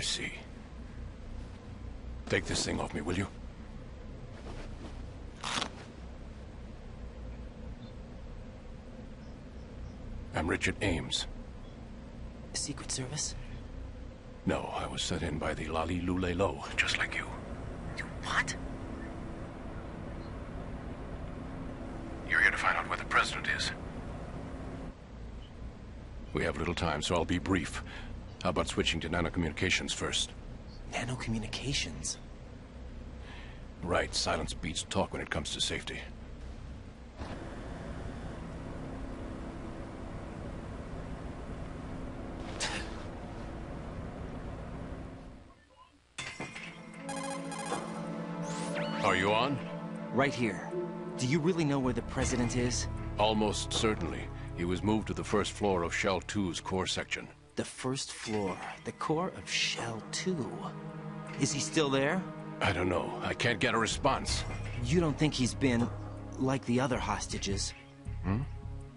I see. Take this thing off me, will you? I'm Richard Ames. Secret Service? No, I was sent in by the Lali Lule Lo, just like you. You what? You're here to find out where the president is. We have little time, so I'll be brief. How about switching to nanocommunications first? Nanocommunications? Right, silence beats talk when it comes to safety. Are you on? Right here. Do you really know where the president is? Almost certainly. He was moved to the first floor of Shell 2's core section. The first floor. The core of Shell 2. Is he still there? I don't know. I can't get a response. You don't think he's been like the other hostages? Hmm?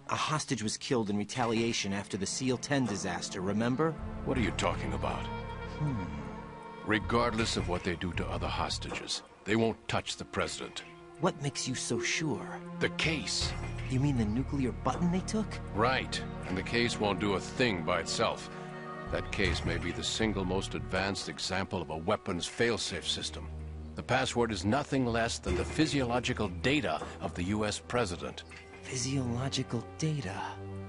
A hostage was killed in retaliation after the SEAL 10 disaster, remember? What are you talking about? Regardless of what they do to other hostages, they won't touch the president. What makes you so sure? The case. You mean the nuclear button they took? Right. And the case won't do a thing by itself. That case may be the single most advanced example of a weapons failsafe system. The password is nothing less than the physiological data of the U.S. president. Physiological data?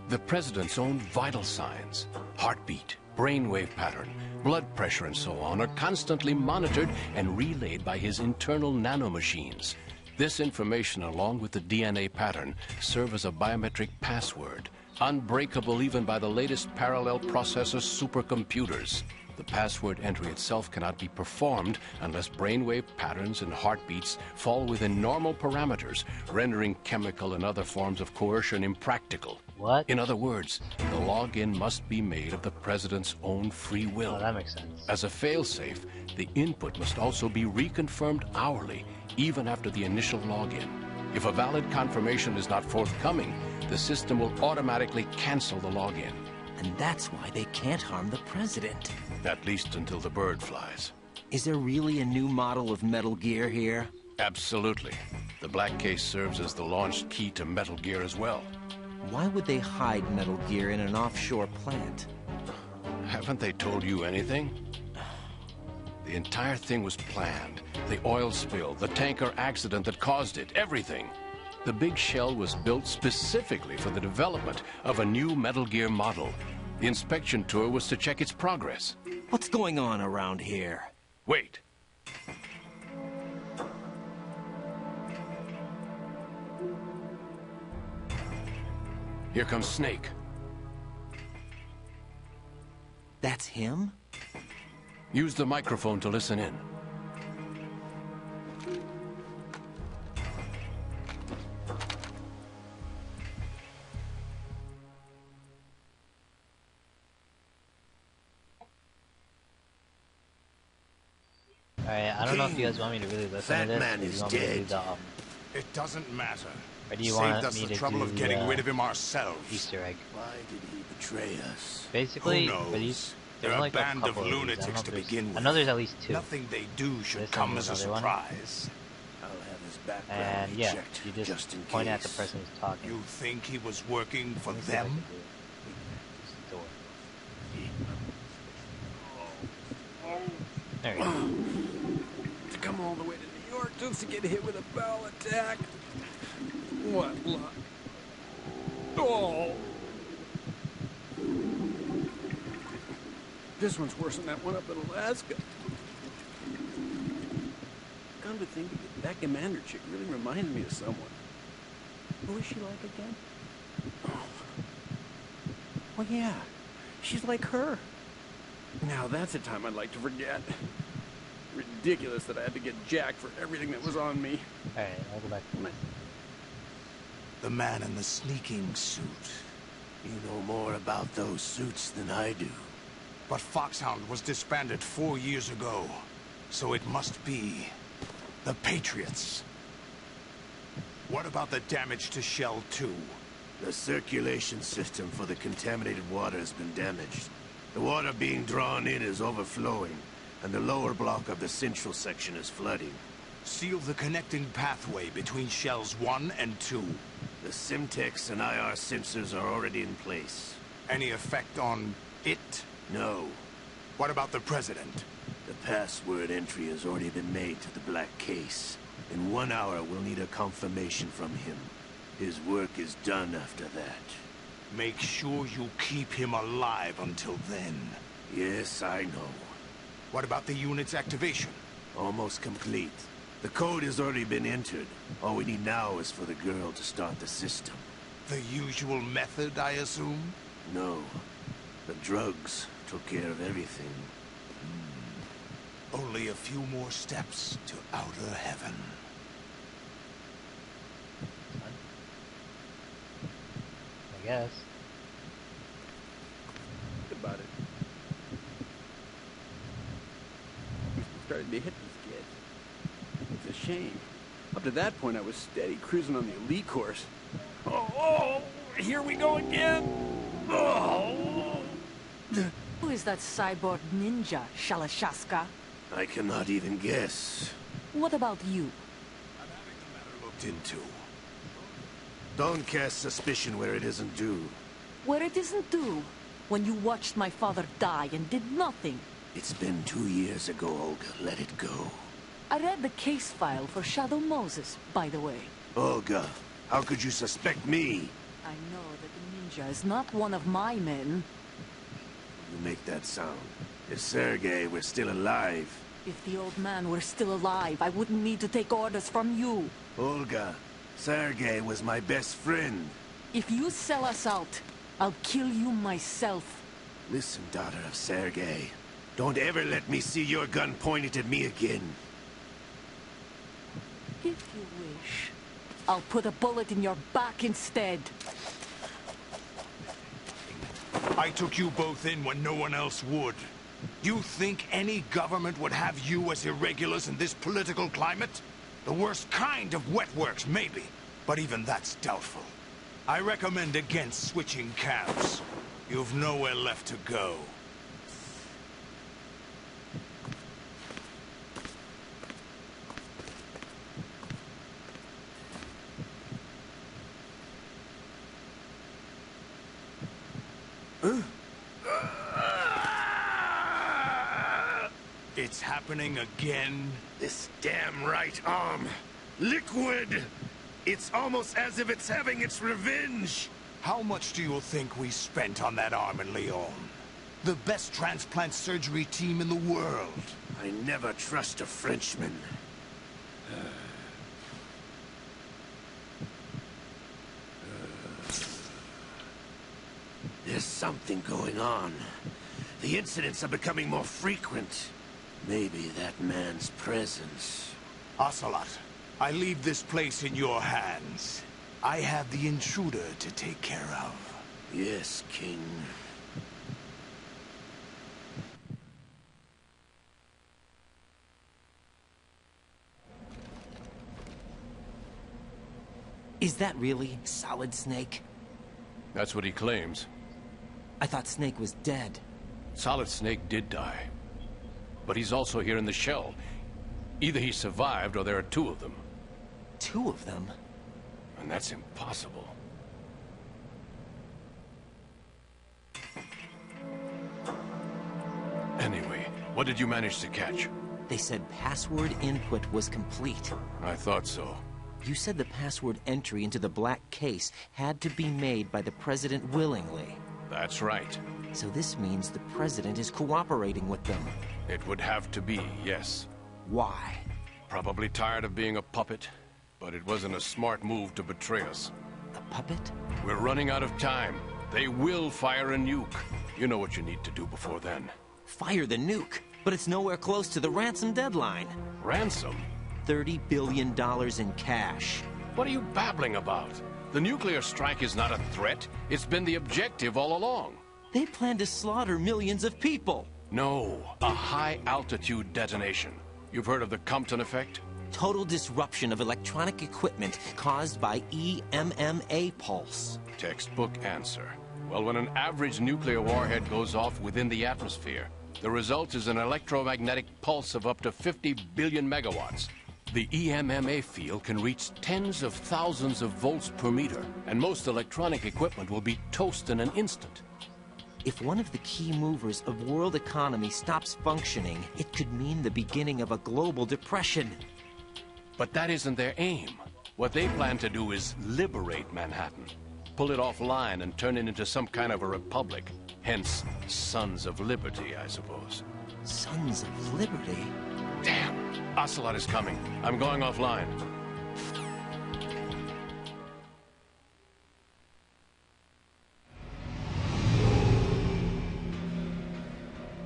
The president's own vital signs, heartbeat, brainwave pattern, blood pressure and so on are constantly monitored and relayed by his internal nanomachines. This information, along with the DNA pattern, serve as a biometric password, unbreakable even by the latest parallel processor supercomputers. The password entry itself cannot be performed unless brainwave patterns and heartbeats fall within normal parameters, rendering chemical and other forms of coercion impractical. What? In other words, the login must be made of the president's own free will. Oh, that makes sense. As a failsafe, the input must also be reconfirmed hourly, even after the initial login. If a valid confirmation is not forthcoming, the system will automatically cancel the login. And that's why they can't harm the president. At least until the bird flies. Is there really a new model of Metal Gear here? Absolutely. The black case serves as the launch key to Metal Gear as well. Why would they hide Metal Gear in an offshore plant? Haven't they told you anything? The entire thing was planned. The oil spill, the tanker accident that caused it, everything. The big shell was built specifically for the development of a new Metal Gear model. The inspection tour was to check its progress. What's going on around here? Wait. Here comes Snake. That's him? Use the microphone to listen in. Alright, I don't know if you guys want me to really listen to this. That man is dead. It doesn't matter. Or do you Saved want us me the to trouble do of getting rid of him ourselves. Easter egg? Why did he betray us? Basically, Who knows? but there's They're a like band of couple these. I don't know lunatics if to there's- begin with. I know there's at least two. Nothing they do should This come one as a and another one. surprise. I'll have his background And yeah, checked, you just in point at the case. person who's talking. You think he was working for Let me see if I them? can do it. Just the door. There you go. To come all the way to New York just to get hit with a bowel attack. What luck? Oh! This one's worse than that one up in Alaska. Come to think of it, that commander chick really reminded me of someone. Who is she like again? Oh. Well, yeah. She's like her. Now that's a time I'd like to forget. Ridiculous that I had to get jacked for everything that was on me. Alright, I'll go back to this. The man in the sneaking suit. You know more about those suits than I do. But Foxhound was disbanded 4 years ago. So it must be the Patriots. What about the damage to Shell 2? The circulation system for the contaminated water has been damaged. The water being drawn in is overflowing, and the lower block of the central section is flooding. Seal the connecting pathway between shells 1 and 2. The Simtex and IR sensors are already in place. Any effect on it? No. What about the President? The password entry has already been made to the black case. In 1 hour, we'll need a confirmation from him. His work is done after that. Make sure you keep him alive until then. Yes, I know. What about the unit's activation? Almost complete. The code has already been entered. All we need now is for the girl to start the system. The usual method, I assume? No. The drugs took care of everything. Only a few more steps to outer heaven. I guess. Think about it. We started to hit these kids. It's a shame. Up to that point, I was steady cruising on the elite course. Oh, here we go again. Oh. Who is that cyborg ninja, Shalashaska? I cannot even guess. What about you? I'm having the matter looked into. Don't cast suspicion where it isn't due. Where it isn't due? When you watched my father die and did nothing. It's been 2 years ago, Olga. Let it go. I read the case file for Shadow Moses, by the way. Olga, how could you suspect me? I know that the ninja is not one of my men. You make that sound. If Sergei were still alive... If the old man were still alive, I wouldn't need to take orders from you. Olga, Sergei was my best friend. If you sell us out, I'll kill you myself. Listen, daughter of Sergei. Don't ever let me see your gun pointed at me again. If you wish, I'll put a bullet in your back instead. I took you both in when no one else would. You think any government would have you as irregulars in this political climate? The worst kind of wet works, maybe. But even that's doubtful. I recommend against switching camps. You've nowhere left to go. It's happening again? This damn right arm. Liquid! It's almost as if it's having its revenge. How much do you think we spent on that arm in Lyon? The best transplant surgery team in the world. I never trust a Frenchman. There's something going on. The incidents are becoming more frequent. Maybe that man's presence. Ocelot, I leave this place in your hands. I have the intruder to take care of. Yes, King. Is that really Solid Snake? That's what he claims. I thought Snake was dead. Solid Snake did die. But he's also here in the shell. Either he survived or there are two of them. Two of them? And that's impossible. Anyway, what did you manage to catch? They said password input was complete. I thought so. You said the password entry into the black case had to be made by the President willingly. That's right. So this means the President is cooperating with them. It would have to be, yes. Why? Probably tired of being a puppet, but it wasn't a smart move to betray us. A puppet? We're running out of time. They will fire a nuke. You know what you need to do before then. Fire the nuke, but it's nowhere close to the ransom deadline. Ransom? $30 billion in cash. What are you babbling about? The nuclear strike is not a threat. It's been the objective all along. They plan to slaughter millions of people. No, a high-altitude detonation. You've heard of the Compton effect? Total disruption of electronic equipment caused by EMMA pulse. Textbook answer. Well, when an average nuclear warhead goes off within the atmosphere, the result is an electromagnetic pulse of up to 50 billion megawatts. The EMMA field can reach tens of thousands of volts per meter, and most electronic equipment will be toast in an instant. If one of the key movers of world economy stops functioning, it could mean the beginning of a global depression. But that isn't their aim. What they plan to do is liberate Manhattan. Pull it offline and turn it into some kind of a republic. Hence, Sons of Liberty, I suppose. Sons of Liberty? Damn! Ocelot is coming. I'm going offline.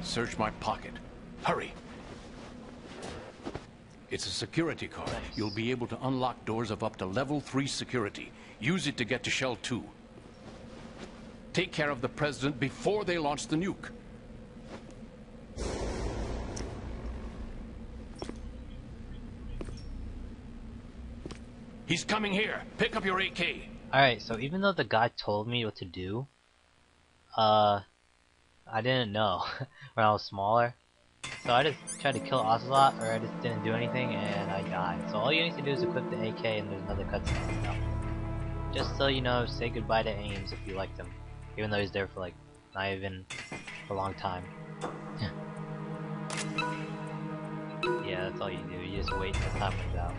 Search my pocket. Hurry! It's a security card. You'll be able to unlock doors of up to level 3 security. Use it to get to Shell 2. Take care of the President before they launch the nuke. He's coming here. Pick up your AK. Alright, so even though the guy told me what to do, I didn't know when I was smaller. So I just tried to kill Ocelot, or I just didn't do anything, and I died. So all you need to do is equip the AK, and there's another cutscene coming up. Just so you know, say goodbye to Ames if you liked him. Even though he's there for like, not even a long time. Yeah, that's all you do. You just wait until time runs out.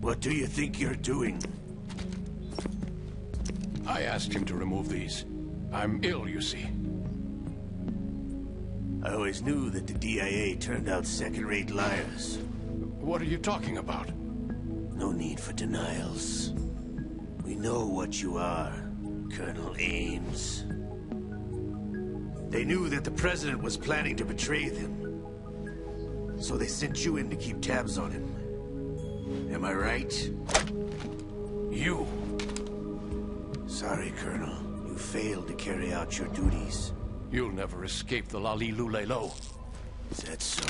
What do you think you're doing? I asked him to remove these. I'm ill, you see. I always knew that the DIA turned out second-rate liars. What are you talking about? No need for denials. We know what you are, Colonel Ames. They knew that the President was planning to betray them. So they sent you in to keep tabs on him. Am I right? You! Sorry, Colonel. You failed to carry out your duties. You'll never escape the Lali Lulelo. Is that so?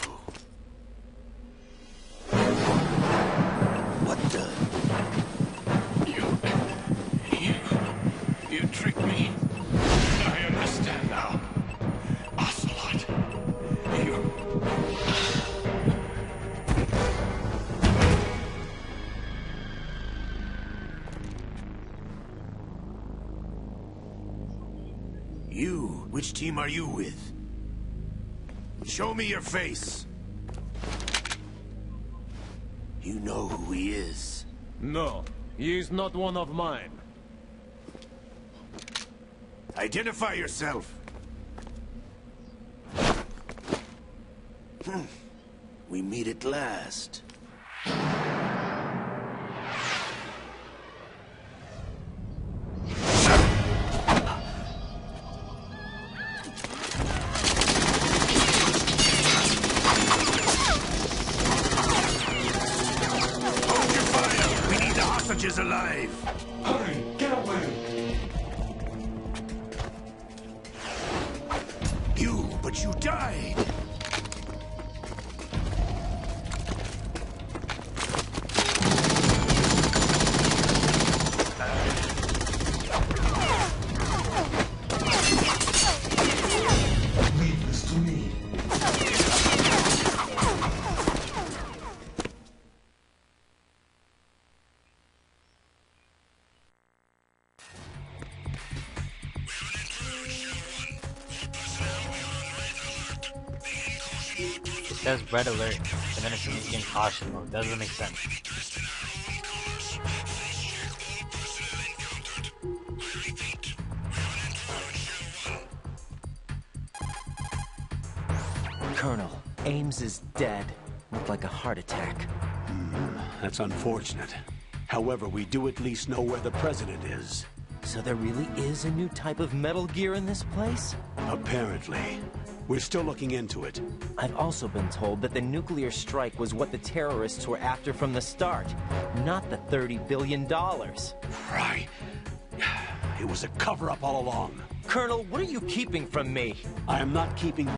What the? You tricked me. I understand now. Ocelot. You? Which team are you with? Show me your face. You know who he is. No, he is not one of mine. Identify yourself. We meet at last. Is alive. Hurry, get away. But you died. Leave this to me. It says red alert, and then it's in caution mode. Doesn't make sense. Colonel, Ames is dead. Looked like a heart attack. That's unfortunate. However, we do at least know where the President is. So there really is a new type of Metal Gear in this place? Apparently. We're still looking into it. I've also been told that the nuclear strike was what the terrorists were after from the start, not the $30 billion. Right. It was a cover-up all along. Colonel, what are you keeping from me? I am not keeping